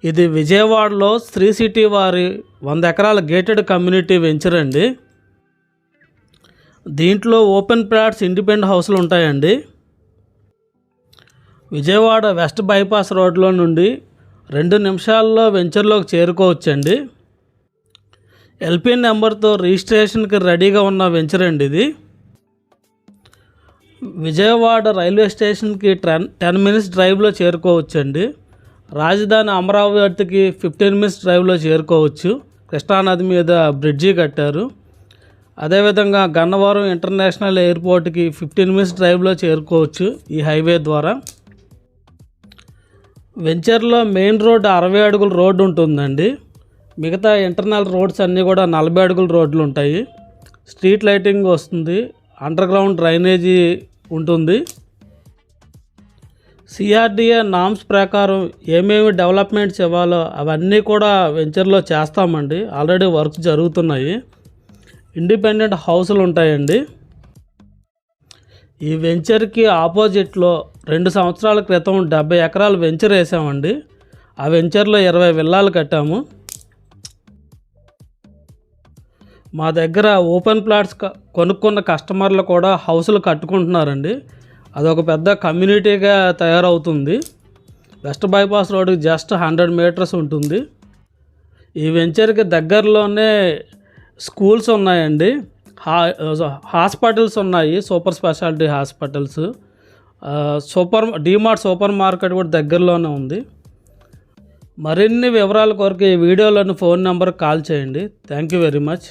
ఇది విజయవాడలో శ్రీ సిటీ వారి 100 ఎకరాల గేటెడ్ కమ్యూనిటీ వెంచర్ అండి. దీంట్లో ఓపెన్ ప్లాట్స్, ఇండిపెండెంట్ హౌస్లు ఉంటాయండి. విజయవాడ వెస్ట్ బైపాస్ రోడ్లో నుండి 2 నిమిషాల్లో వెంచర్లోకి చేరుకోవచ్చండి. ఎల్పి నెంబర్తో రిజిస్ట్రేషన్కి రెడీగా ఉన్న వెంచర్ అండి ఇది. విజయవాడ రైల్వే స్టేషన్కి 10 మినిట్స్ డ్రైవ్లో చేరుకోవచ్చండి. రాజధాని అమరావతికి 15 మినిట్స్ డ్రైవ్లో చేరుకోవచ్చు. కృష్ణానది మీద బ్రిడ్జి కట్టారు. అదేవిధంగా గన్నవరం ఇంటర్నేషనల్ ఎయిర్పోర్ట్కి 15 మినిట్స్ డ్రైవ్లో చేరుకోవచ్చు ఈ హైవే ద్వారా. వెంచర్లో మెయిన్ రోడ్ 60 అడుగుల రోడ్డు ఉంటుందండి. మిగతా ఇంటర్నల్ రోడ్స్ అన్నీ కూడా 40 అడుగుల రోడ్లు ఉంటాయి. స్ట్రీట్ లైటింగ్ వస్తుంది. అండర్ గ్రౌండ్ డ్రైనేజీ ఉంటుంది. సిఆర్డిఏ నామ్స్ ప్రకారం ఏమేమి డెవలప్మెంట్స్ ఇవ్వాలో అవన్నీ కూడా వెంచర్లో చేస్తామండి. ఆల్రెడీ వర్క్స్ జరుగుతున్నాయి. ఇండిపెండెంట్ హౌసులు ఉంటాయండి. ఈ వెంచర్కి ఆపోజిట్లో 2 సంవత్సరాల క్రితం 70 ఎకరాలు వెంచర్ వేసామండి. ఆ వెంచర్లో 20 విల్లాలు కట్టాము. మా దగ్గర ఓపెన్ ప్లాట్స్ కొనుక్కున్న కస్టమర్లు కూడా హౌసులు కట్టుకుంటున్నారండి. అదొక పెద్ద కమ్యూనిటీగా తయారవుతుంది. వెస్ట్ బైపాస్ రోడ్కి జస్ట్ 100 మీటర్స్ ఉంటుంది. ఈ వెంచర్కి దగ్గరలోనే స్కూల్స్ ఉన్నాయండి. హాస్పిటల్స్ ఉన్నాయి. Super speciality hospitals, DMart super market కూడా దగ్గరలోనే ఉంది. మరిన్ని వివరాల కొరకు ఈ వీడియోలోని ఫోన్ నెంబర్కి కాల్ చేయండి. Thank you very much.